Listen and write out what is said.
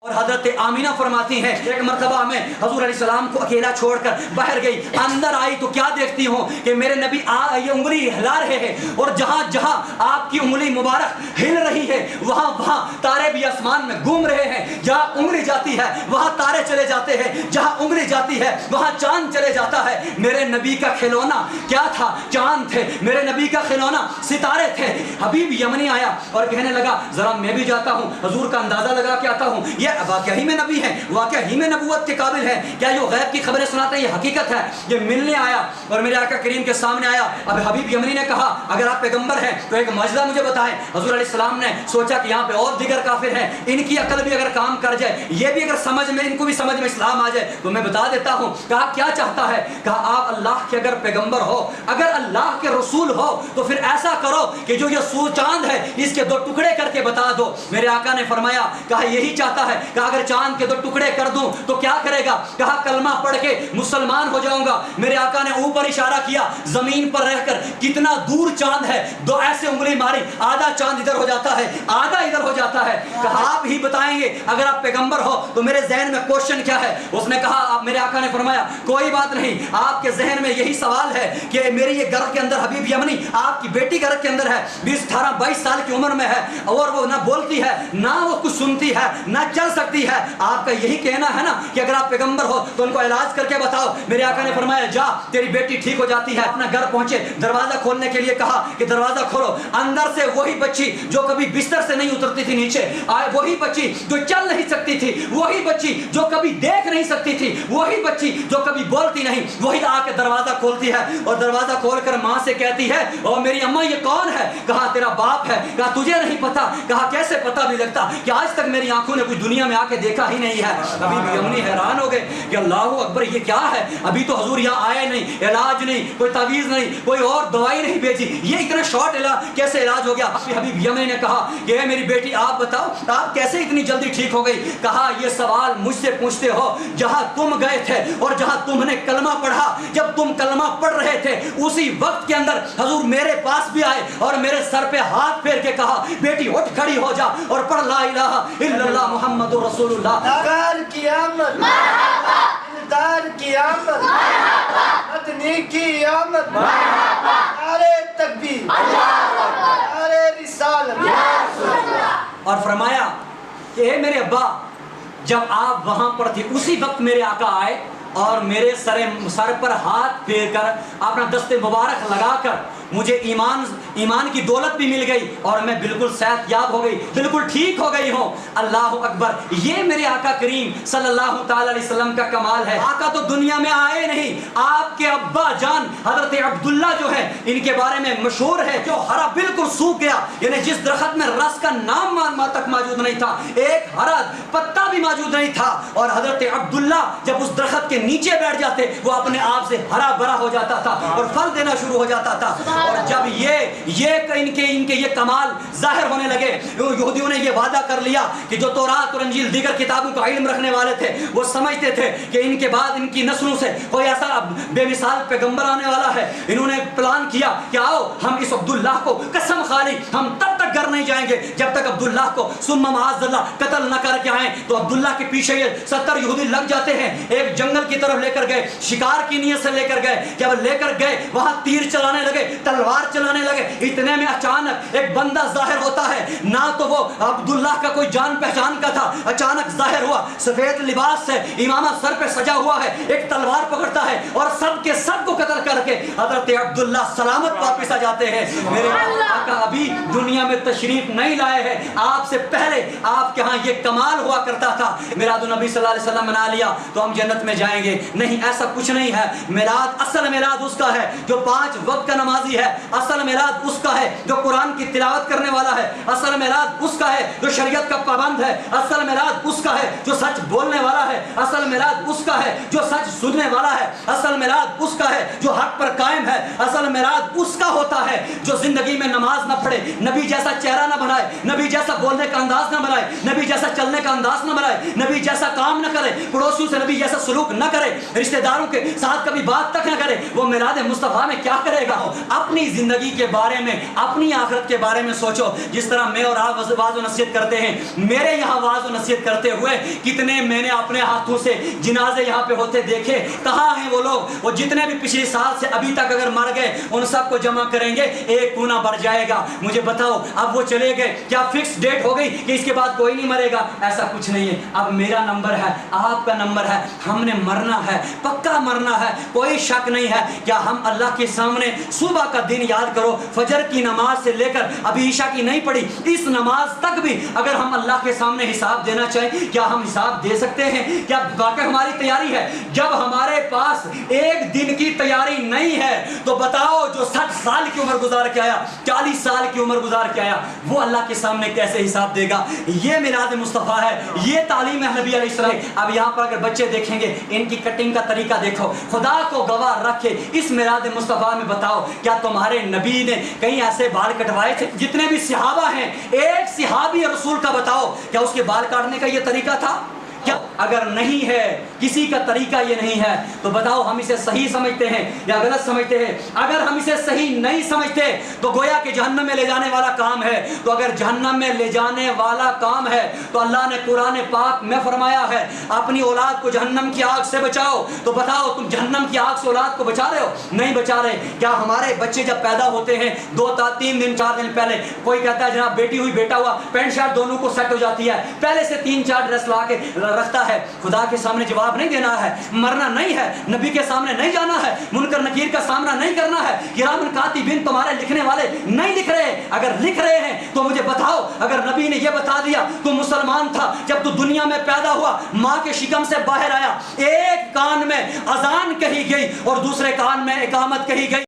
اور حضرت آمینہ فرماتی ہیں ایک مرتبہ میں حضور علیہ السلام کو اکیلا چھوڑ کر باہر گئی، اندر آئی تو کیا دیکھتی ہوں کہ میرے نبی یہ انگلی ہلا رہے ہیں، اور جہاں جہاں آپ کی انگلی مبارک ہل رہی ہے وہاں وہاں تارے بھی آسمان میں گھوم رہے ہیں، جہاں انگلی جاتی ہے وہاں تارے چلے جاتے ہیں، جہاں انگلی جاتی ہے وہاں چاند چلے جاتا ہے۔ میرے نبی کا کھلونا کیا تھا؟ چاند تھے، میرے نبی کا کھلونا ستارے تھے۔ حبیب یمنی آیا اور کہنے لگا ذرا میں بھی جاتا ہوں، حضور کا اندازہ لگا کے آتا ہوں، یہ واقعہ ہی میں نبی ہیں، واقعہ ہی میں نبوت کے قابل ہے کیا؟ جو غیب کی خبریں سناتے ہیں یہ حقیقت ہے۔ یہ ملنے آیا اور میرے آقا کریم کے سامنے آیا۔ اب حبیب یمنی نے کہا اگر آپ پیغمبر ہیں تو ایک معجزہ مجھے بتائیں۔ حضور علیہ السلام نے سوچا کہ یہاں پہ اور دیگر کافر ہیں، ان کی عقل بھی اگر کام کر جائے، یہ بھی اگر سمجھ میں، ان کو بھی سمجھ میں اسلام آ جائے تو میں بتا دیتا ہوں۔ کہا کیا چاہتا ہے؟ کہا آپ اللہ کے اگر پیغمبر ہو، اگر اللہ کے رسول ہو تو پھر ایسا کرو کہ جو یہ چاند ہے اس کے 2 ٹکڑے کر کے بتا دو۔ میرے آقا نے فرمایا کہا یہی چاہتا ہے؟ کہا اگر چاند کے 2 ٹکڑے کر دوں تو کیا کرے گا؟ کہا کلمہ پڑھ کے مسلمان ہو جاؤں گا۔ میرے آقا نے اوپر اشارہ کیا، زمین پر رہ کر کتنا دور چاند ہے، 2 ایسے انگلی ماری، آدھا چاند ادھر ہو جاتا ہے، آدھا ادھر ہو جاتا ہے۔ کہا آپ ہی بتائیں گے اگر آپ پیغمبر ہو تو میرے ذہن میں کوشچن کیا ہے؟ اس نے کہا، میرے آقا نے فرمایا کوئی بات نہیں، آپ کے ذہن میں یہی سوال ہے کہ میری یہ گھر کے اندر حبیب یمنی آپ کی بیٹی گھر کے اندر ہے، 18-22 سال کی عمر میں ہے اور وہ نہ بولتی ہے نہ وہ کچھ سنتی ہے نہ چل سکتی ہے، آپ کا یہی کہنا ہے نا کہ اگر آپ پیغمبر ہو تو ان کو علاج کر کے بتاؤ۔ میرے آقا نے فرمایا جا تیری بیٹی ٹھیک ہو جاتی ہے۔ اپنا گھر پہنچے، دروازہ کھولنے کے لیے کہا کہ دروازہ کھولو، اندر سے وہی بچی جو کبھی بستر سے نہیں اترتی تھی نیچے، وہی بچی جو چل نہیں سکتی تھی، وہی بچی جو کبھی دیکھ نہیں سکتی تھی، وہی بچی جو کبھی بولتی نہیں، وہی آ کے دروازہ کھولتی ہے اور دروازہ کھول کر ماں سے کہتی ہے اور میری اماں یہ کون ہے؟ کہا تیرا باپ ہے۔ کہا تجھے نہیں پتا؟ کہا کیسے پتا بھی لگتا کہ آج تک میری آنکھوں نے کوئی دنیا میں آ کے دیکھا ہی نہیں ہے۔ ابھی بھی یمنی حیران ہو گئے کہ اللہ اکبر یہ کیا ہے، ابھی تو حضور یہاں آئے نہیں، علاج نہیں، کوئی تعویذ نہیں، کوئی اور دوائی نہیں بھیجی، یہ اتنا شارٹ علاج کیسے علاج ہو گیا؟ حبیب یمنی نے کہا کہ اے میری بیٹی آپ بتاؤ آپ کیسے اتنی جلدی ٹھیک ہو گئی؟ کہا یہ سوال مجھ سے پوچھتے ہو، جہاں تم گئے تھے اور جہاں تم نے کلمہ پڑھا، جب تم کلمہ پڑھ رہے تھے اسی وقت کے اندر حضور میرے پاس بھی آئے اور میرے سر پہ ہاتھ پھیر کے کہا بیٹی اٹھ کھڑی ہو جا اور پڑھ لا الہ الا اللہ محمد رسول اللہ۔ دار کی آمد مرحبا، دار کی آمد مرحبا، مدنی کی آمد مرحبا، نعرہ تکبیر نعرہ رسالت۔ اور فرمایا کہ اے میرے ابا جب آپ وہاں پر تھے اسی وقت میرے آقا آئے اور میرے سر پر ہاتھ پھیر کر اپنا دست مبارک لگا کر مجھے ایمان کی دولت بھی مل گئی اور میں بالکل صحت یاب ہو گئی، بالکل ٹھیک ہو گئی ہوں۔ اللہ اکبر، یہ میرے آقا کریم صلی اللہ تعالی علیہ وسلم کا کمال ہے۔ آقا تو دنیا میں آئے نہیں، آپ کے ابا جان حضرت عبداللہ جو ہے ان کے بارے میں مشہور ہے، جو ہرا بالکل سوکھ گیا، یعنی جس درخت میں رس کا نام تک موجود نہیں تھا، ایک ہرا پتا بھی موجود نہیں تھا، اور حضرت عبداللہ جب اس درخت کے نیچے بیٹھ جاتے وہ اپنے آپ سے ہرا بھرا ہو جاتا تھا اور پھل دینا شروع ہو جاتا تھا۔ اور جب ان کے یہ کمال ظاہر ہونے لگے، یہودیوں نے یہ وعدہ کر لیا کہ جو تورات اور انجیل دیگر کتابوں کا علم رکھنے والے تھے وہ سمجھتے تھے کہ ان کے بعد ان کی نسلوں سے کوئی ایسا بے مثال پیغمبر آنے والا ہے۔ انہوں نے پلان کیا کہ آؤ ہم اس عبداللہ کو قسم خالی ہم تب تک گھر نہیں جائیں گے جب تک عبداللہ کو ثم معاذ اللہ قتل نہ کر کے آئیں۔ تو عبداللہ کے پیچھے یہ 70 یہودی لگ جاتے ہیں، ایک جنگل کی طرف لے کر گئے، شکار کی نیت سے لے کر گئے، جب لے کر گئے وہاں تیر چلانے لگے، تلوار چلانے لگے، اتنے میں اچانک ایک بندہ ظاہر ہوتا ہے، نہ تو وہ عبداللہ کا کوئی جان پہچان کا تھا، اچانک ظاہر ہوا، سفید لباس سے امامہ سر پہ سجا ہوا ہے، ایک تلوار پکڑتا ہے اور سب کے سب کو قتل کر کے حضرت عبداللہ سلامت واپس آ جاتے ہیں۔ میرے آقا ابھی دنیا میں تشریف نہیں لائے ہیں، آپ سے پہلے آپ کے ہاں یہ کمال ہوا کرتا تھا۔ میلاد النبی صلی اللہ علیہ وسلم منا لیا تو ہم جنت میں جائیں گے، نہیں ایسا کچھ نہیں ہے۔ میلاد اصل میلاد اس کا ہے جو 5 وقت کا نمازی ہے، اصل میلاد اس کا ہے جو قرآن کی تلاوت کرنے والا ہے، اصل میلاد اس کا ہے جو شریعت کا پابند ہے، اصل میلاد اس کا ہے جو سچ بولنے والا ہے، اصل اصل میلاد اس کا ہے جو سچ سننے والا ہے، اصل میلاد اس کا ہے جو حق پر قائم ہے، اصل میلاد اس کا ہوتا ہے جو زندگی میں نماز نہ پڑھے، نبی جیسا چہرہ نہ بنائے، نبی جیسا بولنے کا انداز نہ بنائے، نبی جیسا چلنے کا انداز نہ بنائے، نبی جیسا کام نہ کرے، پڑوسیوں سے نبی جیسا سلوک نہ کرے، رشتہ داروں کے ساتھ کبھی بات تک نہ کرے، وہ میلاد مصطفیٰ میں کیا کرے گا؟ اپنی زندگی کے بارے میں، اپنی آخرت کے بارے میں سوچو۔ جس طرح میں اور آپ واعظ و نصیحت کرتے ہیں، میرے یہاں واعظ و نصیحت کرتے ہوئے کتنے میں نے اپنے ہاتھوں سے جنازے یہاں پہ ہوتے دیکھے۔ کہاں ہیں وہ لوگ؟ وہ جتنے بھی پچھلے سال سے ابھی تک اگر مر گئے ان سب کو جمع کریں گے، ایک کونا بڑھ جائے گا۔ مجھے بتاؤ اب وہ چلے گئے، کیا فکس ڈیٹ ہو گئی کہ اس کے بعد کوئی نہیں مرے گا؟ ایسا کچھ نہیں ہے۔ اب میرا نمبر ہے، آپ کا نمبر ہے، ہم نے مرنا ہے، پکا مرنا ہے، کوئی شک نہیں ہے۔ کیا ہم اللہ کے سامنے صبح کا دن یاد کرو، فجر کی نماز سے لے کر ابھی عشاء کی نہیں پڑھی اس نماز تک بھی اگر ہم اللہ کے سامنے حساب دینا چاہیں، کیا ہم حساب دے سکتے ہیں؟ کیا واقع ہماری تیاری ہے؟ جب ہمارے پاس ایک دن کی تیاری نہیں ہے تو بتاؤ جو 60 سال کی عمر گزار کے آیا، 40 سال کی عمر گزار کے آیا، وہ اللہ کے سامنے کیسے حساب دے گا؟ یہ میلاد مصطفیٰ ہے، یہ تعلیم ہے نبی علیہ السلام۔ اب یہاں پر اگر بچے دیکھیں گے ان کی کٹنگ کا طریقہ دیکھو، خدا کو گواہ رکھے اس میلاد مصطفیٰ میں بتاؤ کیا تمہارے نبی نے کہیں ایسے بال کٹوائے تھے؟ جتنے بھی صحابہ ہیں، ایک صحابی رسول کا بتاؤ کیا اس کے بال کاٹنے کا یہ طریقہ تھا؟ کیا اگر نہیں ہے، کسی کا طریقہ یہ نہیں ہے تو بتاؤ ہم اسے صحیح سمجھتے ہیں یا غلط سمجھتے ہیں؟ اگر ہم اسے صحیح نہیں سمجھتے تو گویا کہ جہنم میں لے جانے والا کام ہے۔ تو اگر جہنم میں لے جانے والا کام ہے تو اللہ نے قرآن پاک میں فرمایا ہے اپنی اولاد کو جہنم کی آگ سے بچاؤ۔ تو بتاؤ تم جہنم کی آگ سے اولاد کو بچا رہے ہو؟ نہیں بچا رہے۔ کیا ہمارے بچے جب پیدا ہوتے ہیں 2-3 دن 4 دن پہلے کوئی کہتا ہے جناب بیٹی ہوئی بیٹا ہوا، پینٹ شرٹ دونوں کو سیٹ ہو جاتی ہے، پہلے سے 3-4 ڈریس لا کے رکھتا ہے؟ خدا کے سامنے جواب نہیں دینا ہے، مرنا نہیں ہے، نبی کے سامنے نہیں جانا ہے، منکر نکیر کا سامنا نہیں کرنا ہے، کرام کاتبین تمہارے لکھنے والے نہیں لکھ رہے۔ اگر لکھ رہے ہیں تو مجھے بتاؤ، اگر نبی نے یہ بتا دیا تو مسلمان تھا جب تو دنیا میں پیدا ہوا، ماں کے شکم سے باہر آیا، ایک کان میں اذان کہی گئی اور دوسرے کان میں اقامت کہی گئی۔